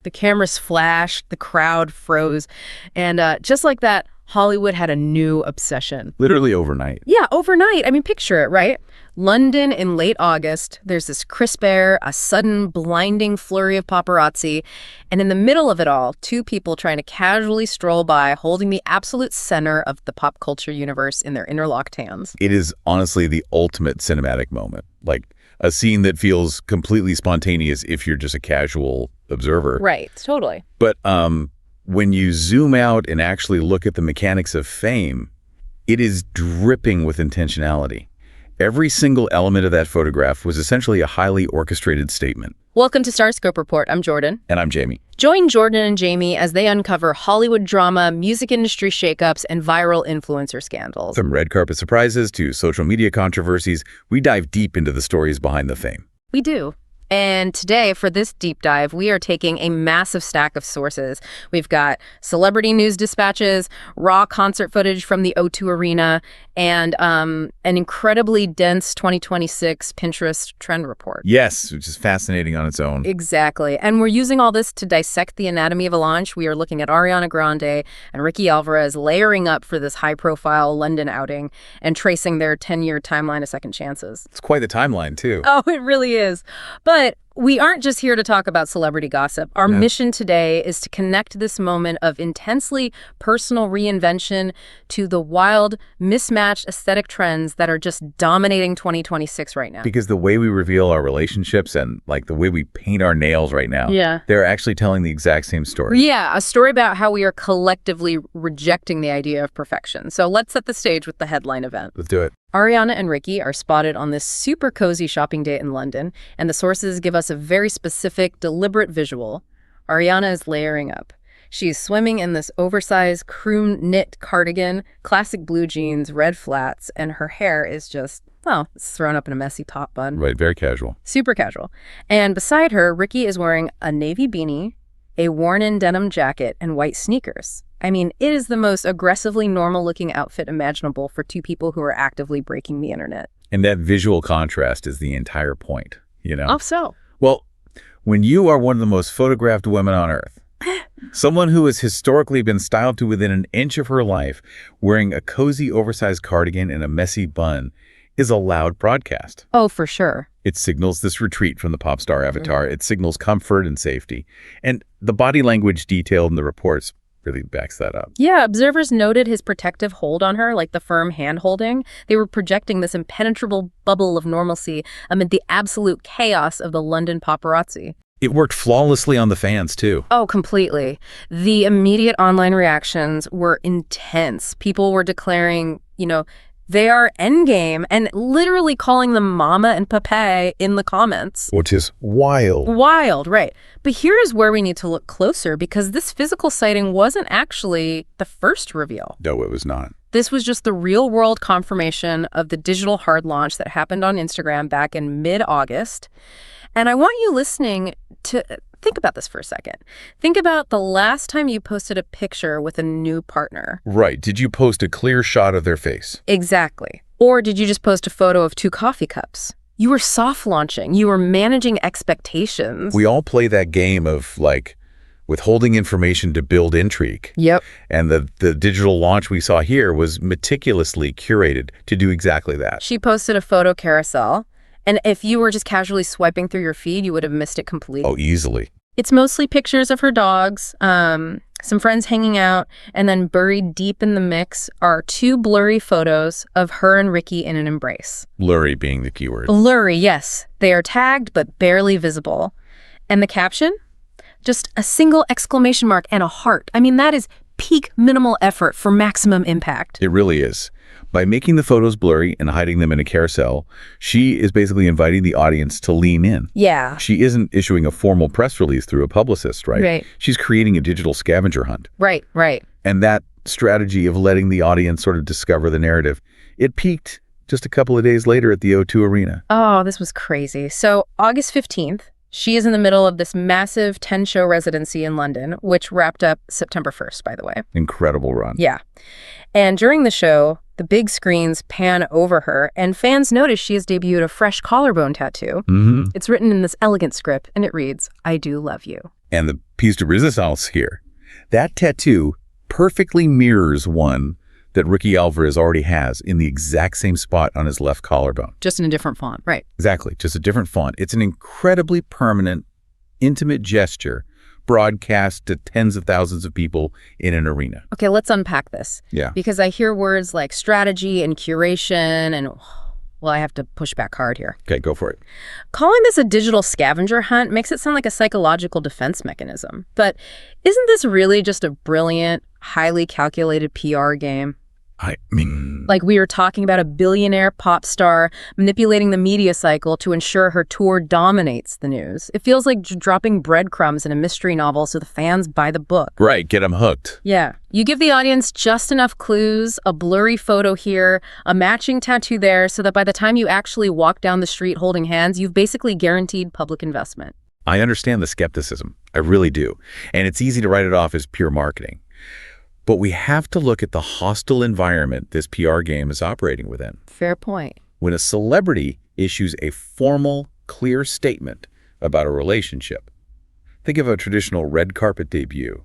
The cameras flashed, the crowd froze, and just like that, Hollywood had a new obsession. Literally overnight. Yeah, overnight. I mean, picture it, right? London in late August, there's this crisp air, a sudden blinding flurry of paparazzi, and in the middle of it all, two people trying to casually stroll by holding the absolute center of the pop culture universe in their interlocked hands. It is honestly the ultimate cinematic moment. Like a scene that feels completely spontaneous if you're just a casual observer. Right, totally. But when you zoom out and actually look at the mechanics of fame, it is dripping with intentionality. Every single element of that photograph was essentially a highly orchestrated statement. Welcome to StarScope Report. I'm Jordan. And I'm Jamie. Join Jordan and Jamie as they uncover Hollywood drama, music industry shakeups, and viral influencer scandals. From red carpet surprises to social media controversies, we dive deep into the stories behind the fame. We do. And today, for this deep dive, we are taking a massive stack of sources. We've got celebrity news dispatches, raw concert footage from the O2 Arena, and an incredibly dense 2026 Pinterest trend report. Yes, which is fascinating on its own. Exactly. And we're using all this to dissect the anatomy of a launch. We are looking at Ariana Grande and Ricky Alvarez layering up for this high-profile London outing and tracing their 10-year timeline of second chances. It's quite the timeline, too. Oh, it really is. But we aren't just here to talk about celebrity gossip. Our mission today is to connect this moment of intensely personal reinvention to the wild, mismatched aesthetic trends that are just dominating 2026 right now. Because the way we reveal our relationships and like the way we paint our nails right now, they're actually telling the exact same story. Yeah, a story about how we are collectively rejecting the idea of perfection. So let's set the stage with the headline event. Let's do it. Ariana and Ricky are spotted on this super cozy shopping date in London, and the sources give us a very specific, deliberate visual. Ariana is layering up. She's swimming in this oversized crew knit cardigan, classic blue jeans, red flats, and her hair is just, well, it's thrown up in a messy top bun. Right, very casual. Super casual. And beside her, Ricky is wearing a navy beanie, a worn-in denim jacket, and white sneakers. I mean, it is the most aggressively normal-looking outfit imaginable for two people who are actively breaking the internet. And that visual contrast is the entire point, you know? Oh, so? Well, when you are one of the most photographed women on Earth, someone who has historically been styled to within an inch of her life, wearing a cozy, oversized cardigan and a messy bun, is a loud broadcast. Oh, for sure. It signals this retreat from the pop star avatar. It signals comfort and safety. And the body language detailed in the reports really backs that up. Yeah, observers noted his protective hold on her, like the firm hand-holding. They were projecting this impenetrable bubble of normalcy amid the absolute chaos of the London paparazzi. It worked flawlessly on the fans, too. Oh, completely. The immediate online reactions were intense. People were declaring, they are endgame, and literally calling them mama and papa in the comments. Which is wild. Wild, right. But here is where we need to look closer, because this physical sighting wasn't actually the first reveal. No, it was not. This was just the real-world confirmation of the digital hard launch that happened on Instagram back in mid-August. And I want you listening to think about this for a second. Think about the last time you posted a picture with a new partner. Right. Did you post a clear shot of their face? Exactly. Or did you just post a photo of 2 coffee cups? You were soft launching. You were managing expectations. We all play that game of withholding information to build intrigue. Yep. And the digital launch we saw here was meticulously curated to do exactly that. She posted a photo carousel. And if you were just casually swiping through your feed, you would have missed it completely. Oh, easily. It's mostly pictures of her dogs, some friends hanging out, and then buried deep in the mix are 2 blurry photos of her and Ricky in an embrace. Blurry being the keyword. Blurry, yes. They are tagged but barely visible. And the caption? Just a single exclamation mark and a heart. I mean, that is peak minimal effort for maximum impact. It really is. By making the photos blurry and hiding them in a carousel, she is basically inviting the audience to lean in. Yeah. She isn't issuing a formal press release through a publicist, right? Right. She's creating a digital scavenger hunt. Right. And that strategy of letting the audience sort of discover the narrative, it peaked just a couple of days later at the O2 Arena. Oh, this was crazy. So August 15th, she is in the middle of this massive 10-show residency in London, which wrapped up September 1st, by the way. Incredible run. Yeah. And during the show, the big screens pan over her, and fans notice she has debuted a fresh collarbone tattoo. Mm-hmm. It's written in this elegant script, and it reads, "I do love you." And the piece de resistance here, that tattoo perfectly mirrors one that Ricky Alvarez already has in the exact same spot on his left collarbone. Just in a different font, right? Exactly, just a different font. It's an incredibly permanent, intimate gesture broadcast to tens of thousands of people in an arena. Okay, let's unpack this. Yeah. Because I hear words like strategy and curation and, well, I have to push back hard here. Okay, go for it. Calling this a digital scavenger hunt makes it sound like a psychological defense mechanism. But isn't this really just a brilliant, highly calculated PR game? I mean... Like we were talking about a billionaire pop star manipulating the media cycle to ensure her tour dominates the news. It feels like dropping breadcrumbs in a mystery novel so the fans buy the book. Right, get them hooked. Yeah. You give the audience just enough clues, a blurry photo here, a matching tattoo there, so that by the time you actually walk down the street holding hands, you've basically guaranteed public investment. I understand the skepticism. I really do. And it's easy to write it off as pure marketing. But we have to look at the hostile environment this PR game is operating within. Fair point. When a celebrity issues a formal, clear statement about a relationship, think of a traditional red carpet debut.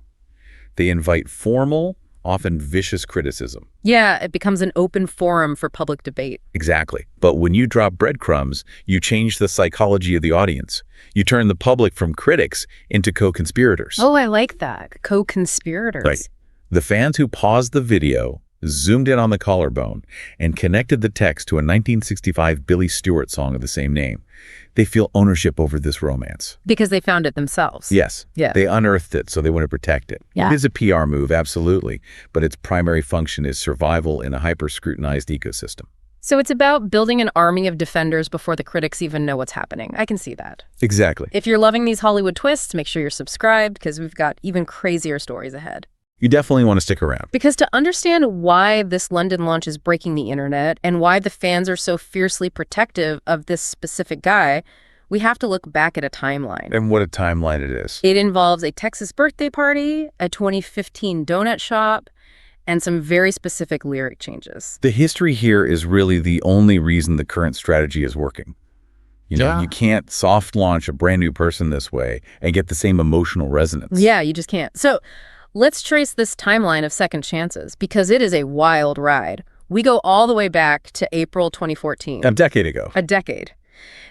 They invite formal, often vicious criticism. Yeah, it becomes an open forum for public debate. Exactly. But when you drop breadcrumbs, you change the psychology of the audience. You turn the public from critics into co-conspirators. Oh, I like that. Co-conspirators. Right. The fans who paused the video, zoomed in on the collarbone, and connected the text to a 1965 Billy Stewart song of the same name, they feel ownership over this romance. Because they found it themselves. Yes. Yeah. They unearthed it, so they want to protect it. Yeah. It is a PR move, absolutely, but its primary function is survival in a hyper-scrutinized ecosystem. So it's about building an army of defenders before the critics even know what's happening. I can see that. Exactly. If you're loving these Hollywood twists, make sure you're subscribed because we've got even crazier stories ahead. You definitely want to stick around. Because to understand why this London launch is breaking the internet and why the fans are so fiercely protective of this specific guy, we have to look back at a timeline. And what a timeline it is. It involves a Texas birthday party, a 2015 donut shop, and some very specific lyric changes. The history here is really the only reason the current strategy is working. You know, you can't soft launch a brand new person this way and get the same emotional resonance. Yeah, you just can't. So let's trace this timeline of second chances because it is a wild ride. We go all the way back to April 2014. A decade ago. A decade.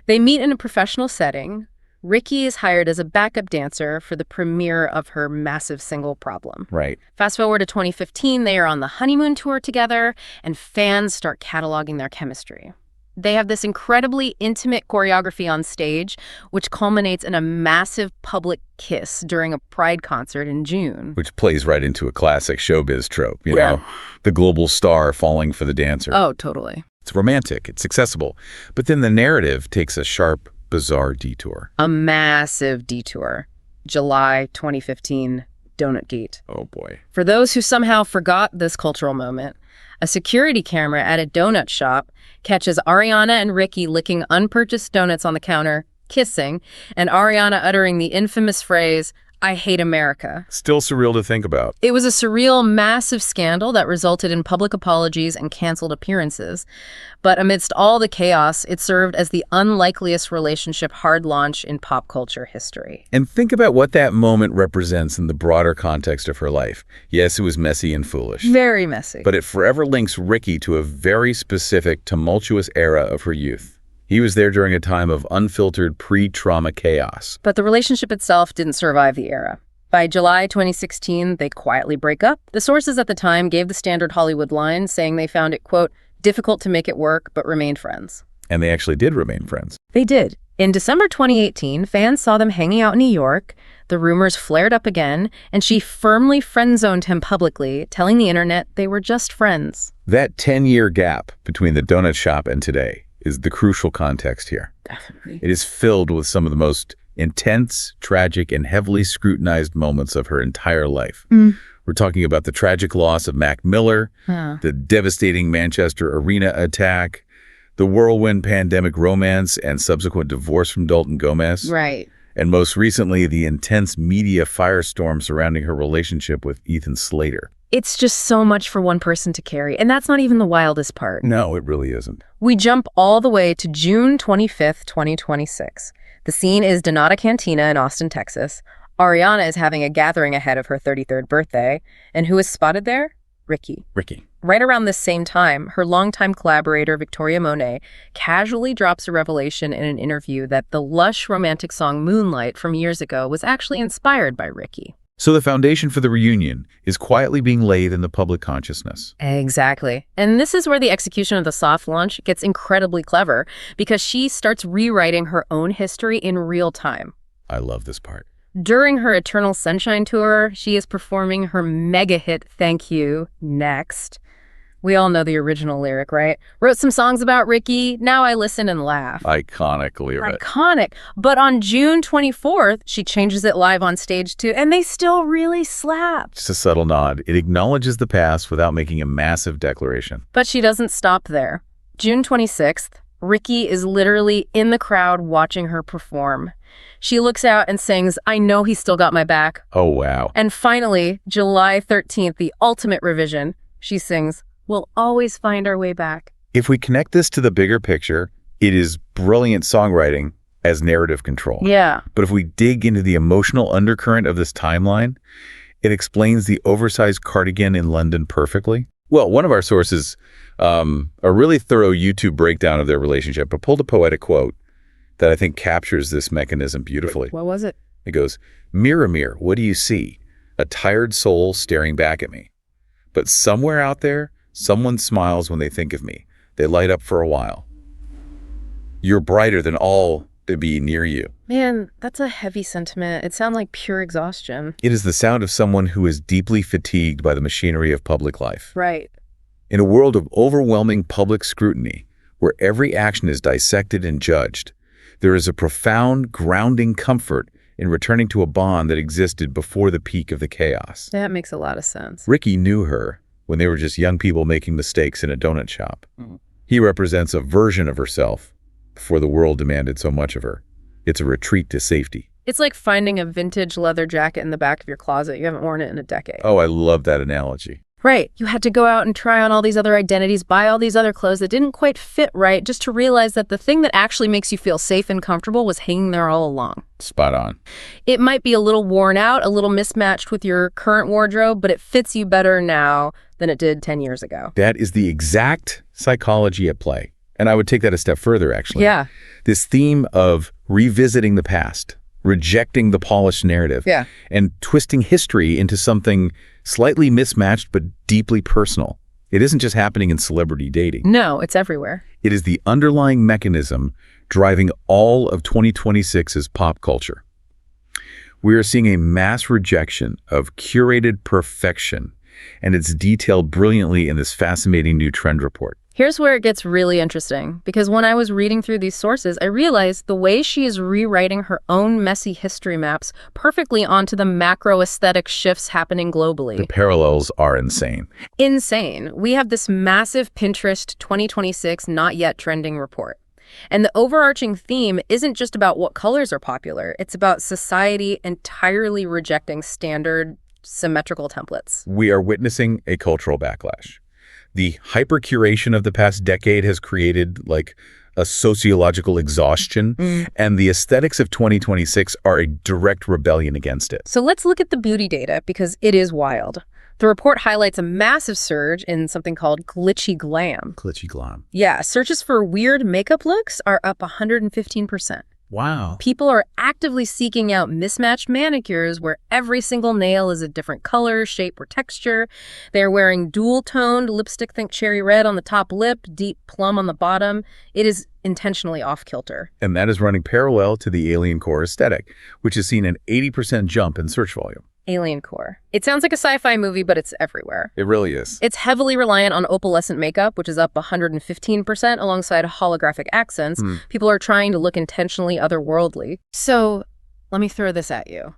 They meet in a professional setting. Ricky is hired as a backup dancer for the premiere of her massive single Problem. Right. Fast forward to 2015, they are on the honeymoon tour together, and fans start cataloging their chemistry. They have this incredibly intimate choreography on stage, which culminates in a massive public kiss during a Pride concert in June. Which plays right into a classic showbiz trope, you know, the global star falling for the dancer. Oh, totally. It's romantic, it's accessible, but then the narrative takes a sharp, bizarre detour. A massive detour. July 2015, Donut Gate. Oh boy. For those who somehow forgot this cultural moment, a security camera at a donut shop catches Ariana and Ricky licking unpurchased donuts on the counter, kissing, and Ariana uttering the infamous phrase, "I hate America." Still surreal to think about. It was a surreal, massive scandal that resulted in public apologies and canceled appearances. But amidst all the chaos, it served as the unlikeliest relationship hard launch in pop culture history. And think about what that moment represents in the broader context of her life. Yes, it was messy and foolish. Very messy. But it forever links Ricky to a very specific, tumultuous era of her youth. He was there during a time of unfiltered pre-trauma chaos. But the relationship itself didn't survive the era. By July 2016, they quietly break up. The sources at the time gave the standard Hollywood line, saying they found it, quote, difficult to make it work, but remained friends. And they actually did remain friends. They did. In December 2018, fans saw them hanging out in New York. The rumors flared up again, and she firmly friend-zoned him publicly, telling the internet they were just friends. That 10-year gap between the donut shop and today is the crucial context here. Definitely. It is filled with some of the most intense, tragic, and heavily scrutinized moments of her entire life. We're talking about the tragic loss of Mac Miller, the devastating Manchester Arena attack, the whirlwind pandemic romance and subsequent divorce from Dalton Gomez. Right. And most recently, the intense media firestorm surrounding her relationship with Ethan Slater. It's just so much for one person to carry, and that's not even the wildest part. No, it really isn't. We jump all the way to June 25th, 2026. The scene is Donata Cantina in Austin, Texas. Ariana is having a gathering ahead of her 33rd birthday, and who is spotted there? Ricky. Right around this same time, her longtime collaborator, Victoria Monet, casually drops a revelation in an interview that the lush romantic song Moonlight from years ago was actually inspired by Ricky. So the foundation for the reunion is quietly being laid in the public consciousness. Exactly. And this is where the execution of the soft launch gets incredibly clever, because she starts rewriting her own history in real time. I love this part. During her Eternal Sunshine tour, she is performing her mega hit Thank You Next. We all know the original lyric, right? Wrote some songs about Ricky, now I listen and laugh. Iconic lyric. Iconic. But on June 24th, she changes it live on stage too, and they still really slap. Just a subtle nod. It acknowledges the past without making a massive declaration. But she doesn't stop there. June 26th, Ricky is literally in the crowd watching her perform. She looks out and sings, I Know He Still Got My Back. Oh, wow. And finally, July 13th, the ultimate revision, she sings, We'll Always Find Our Way Back. If we connect this to the bigger picture, it is brilliant songwriting as narrative control. Yeah. But if we dig into the emotional undercurrent of this timeline, it explains the oversized cardigan in London perfectly. Well, one of our sources, a really thorough YouTube breakdown of their relationship, but pulled a poetic quote that I think captures this mechanism beautifully. What was it? It goes, Mirror, mirror, what do you see? A tired soul staring back at me. But somewhere out there, someone smiles when they think of me. They light up for a while. You're brighter than all to be near you. Man, that's a heavy sentiment. It sounds like pure exhaustion. It is the sound of someone who is deeply fatigued by the machinery of public life. Right. In a world of overwhelming public scrutiny, where every action is dissected and judged, there is a profound, grounding comfort in returning to a bond that existed before the peak of the chaos. That makes a lot of sense. Ricky knew her when they were just young people making mistakes in a donut shop. He represents a version of herself before the world demanded so much of her. It's a retreat to safety. It's like finding a vintage leather jacket in the back of your closet. You haven't worn it in a decade. Oh, I love that analogy. Right. You had to go out and try on all these other identities, buy all these other clothes that didn't quite fit right, just to realize that the thing that actually makes you feel safe and comfortable was hanging there all along. Spot on. It might be a little worn out, a little mismatched with your current wardrobe, but it fits you better now than it did 10 years ago. That is the exact psychology at play. And I would take that a step further, actually. Yeah. This theme of revisiting the past, rejecting the polished narrative, and twisting history into something slightly mismatched but deeply personal. It isn't just happening in celebrity dating. No, it's everywhere. It is the underlying mechanism driving all of 2026's pop culture. We are seeing a mass rejection of curated perfection, and it's detailed brilliantly in this fascinating new trend report. Here's where it gets really interesting, because when I was reading through these sources, I realized the way she is rewriting her own messy history maps perfectly onto the macro aesthetic shifts happening globally. The parallels are insane. Insane. We have this massive Pinterest 2026 not yet trending report. And the overarching theme isn't just about what colors are popular. It's about society entirely rejecting standard symmetrical templates. We are witnessing a cultural backlash. The hyper-curation of the past decade has created like a sociological exhaustion, and the aesthetics of 2026 are a direct rebellion against it. So let's look at the beauty data, because it is wild. The report highlights a massive surge in something called glitchy glam. Glitchy glam. Yeah, searches for weird makeup looks are up 115%. Wow. People are actively seeking out mismatched manicures where every single nail is a different color, shape, or texture. They're wearing dual-toned lipstick, think cherry red on the top lip, deep plum on the bottom. It is intentionally off-kilter. And that is running parallel to the alien core aesthetic, which has seen an 80% jump in search volume. Alien core. It sounds like a sci-fi movie, but it's everywhere. It really is. It's heavily reliant on opalescent makeup, which is up 115% alongside holographic accents. People are trying to look intentionally otherworldly. So let me throw this at you.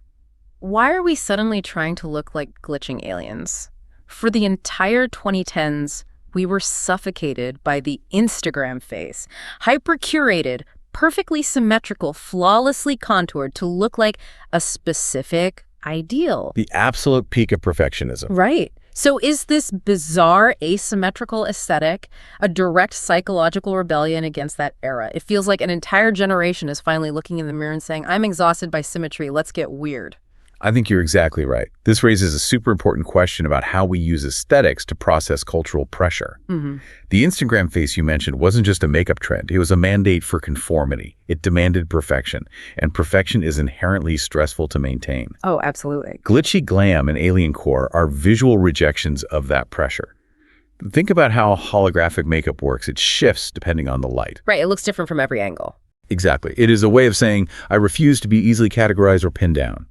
Why are we suddenly trying to look like glitching aliens? For the entire 2010s, we were suffocated by the Instagram face, hyper-curated, perfectly symmetrical, flawlessly contoured to look like a specific ideal. The absolute peak of perfectionism. Right. So is this bizarre asymmetrical aesthetic a direct psychological rebellion against that era? It feels like an entire generation is finally looking in the mirror and saying, I'm exhausted by symmetry, let's get weird. I think you're exactly right. This raises a super important question about how we use aesthetics to process cultural pressure. The Instagram face you mentioned wasn't just a makeup trend. It was a mandate for conformity. It demanded perfection, and perfection is inherently stressful to maintain. Oh, absolutely. Glitchy glam and alien core are visual rejections of that pressure. Think about how holographic makeup works. It shifts depending on the light. Right, it looks different from every angle. Exactly. It is a way of saying, I refuse to be easily categorized or pinned down.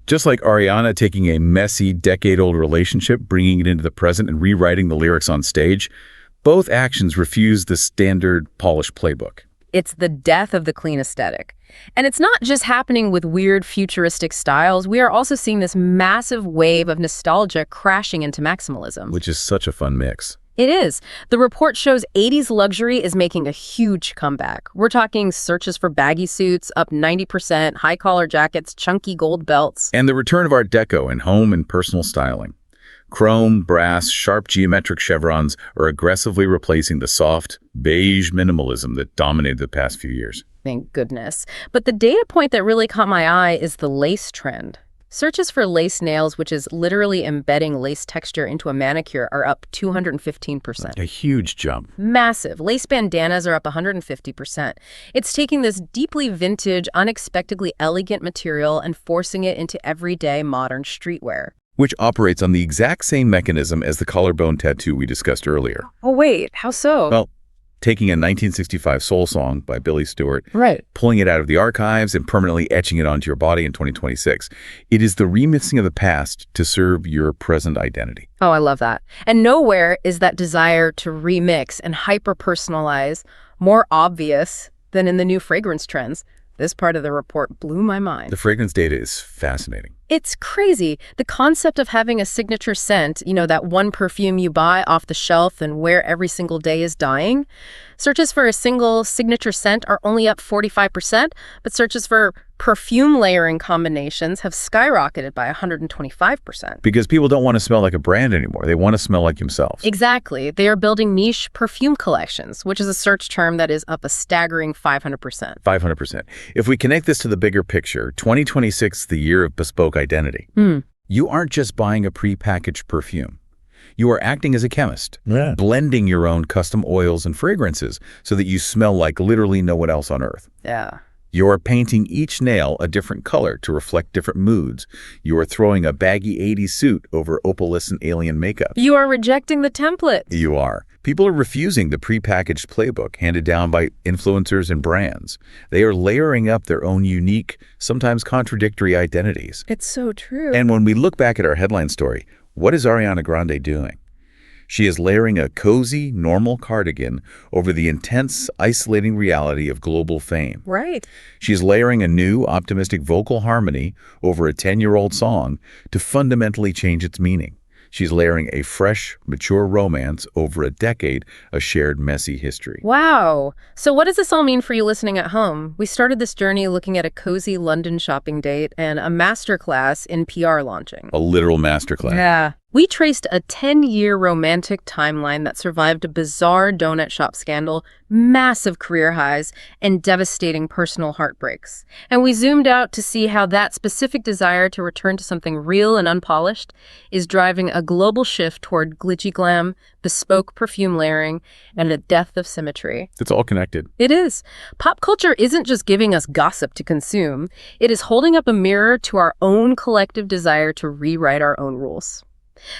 Just like Ariana taking a messy, decade-old relationship, bringing it into the present, and rewriting the lyrics on stage, both actions refuse the standard polished playbook. It's the death of the clean aesthetic. And it's not just happening with weird futuristic styles. We are also seeing this massive wave of nostalgia crashing into maximalism. Which is such a fun mix. It is. The report shows 80s luxury is making a huge comeback. We're talking searches for baggy suits up 90%, high-collar jackets, chunky gold belts. And the return of Art Deco in home and personal styling. Chrome, brass, sharp geometric chevrons are aggressively replacing the soft, beige minimalism that dominated the past few years. Thank goodness. But the data point that really caught my eye is the lace trend. Searches for lace nails, which is literally embedding lace texture into a manicure, are up 215%. A huge jump. Massive. Lace bandanas are up 150%. It's taking this deeply vintage, unexpectedly elegant material and forcing it into everyday modern streetwear. Which operates on the exact same mechanism as the collarbone tattoo we discussed earlier. Oh, wait. How so? Well, taking a 1965 soul song by Billy Stewart, right, pulling it out of the archives and permanently etching it onto your body in 2026. It is the remixing of the past to serve your present identity. Oh, I love that. And nowhere is that desire to remix and hyper-personalize more obvious than in the new fragrance trends. This part of the report blew my mind. The fragrance data is fascinating. It's crazy. The concept of having a signature scent, that one perfume you buy off the shelf and wear every single day is dying. Searches for a single signature scent are only up 45%, but searches for perfume layering combinations have skyrocketed by 125%. Because people don't want to smell like a brand anymore. They want to smell like themselves. Exactly. They are building niche perfume collections, which is a search term that is up a staggering 500%. 500%. If we connect this to the bigger picture, 2026 is the year of bespoke identity. You aren't just buying a prepackaged perfume. You are acting as a chemist, blending your own custom oils and fragrances so that you smell like literally no one else on earth. Yeah. You are painting each nail a different color to reflect different moods. You are throwing a baggy 80s suit over opalescent alien makeup. You are rejecting the template. You are. People are refusing the prepackaged playbook handed down by influencers and brands. They are layering up their own unique, sometimes contradictory identities. It's so true. And when we look back at our headline story, what is Ariana Grande doing? She is layering a cozy, normal cardigan over the intense, isolating reality of global fame. Right. She is layering a new, optimistic vocal harmony over a 10-year-old song to fundamentally change its meaning. She's layering a fresh, mature romance over a decade of shared messy history. Wow. So what does this all mean for you listening at home? We started this journey looking at a cozy London shopping date and a masterclass in PR launching. A literal masterclass. Yeah. We traced a 10-year romantic timeline that survived a bizarre donut shop scandal, massive career highs, and devastating personal heartbreaks. And we zoomed out to see how that specific desire to return to something real and unpolished is driving a global shift toward glitchy glam, bespoke perfume layering, and a death of symmetry. It's all connected. It is. Pop culture isn't just giving us gossip to consume. It is holding up a mirror to our own collective desire to rewrite our own rules.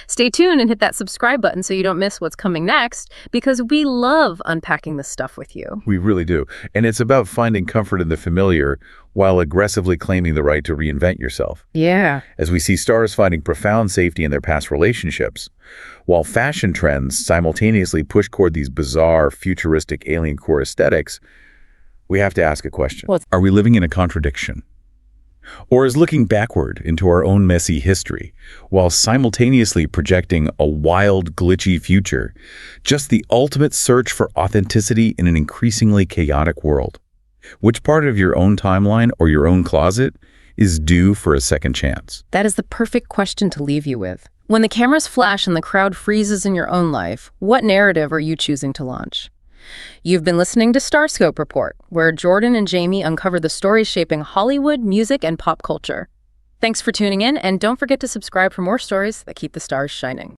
Stay tuned and hit that subscribe button so you don't miss what's coming next, because we love unpacking this stuff with you. We really do. And it's about finding comfort in the familiar while aggressively claiming the right to reinvent yourself. Yeah. As we see stars finding profound safety in their past relationships, while fashion trends simultaneously push toward these bizarre, futuristic alien core aesthetics, we have to ask a question. Are we living in a contradiction? Or is looking backward into our own messy history, while simultaneously projecting a wild, glitchy future, just the ultimate search for authenticity in an increasingly chaotic world? Which part of your own timeline or your own closet is due for a second chance? That is the perfect question to leave you with. When the cameras flash and the crowd freezes in your own life, what narrative are you choosing to launch? You've been listening to StarScope Report, where Jordan and Jamie uncover the stories shaping Hollywood, music, and pop culture. Thanks for tuning in, and don't forget to subscribe for more stories that keep the stars shining.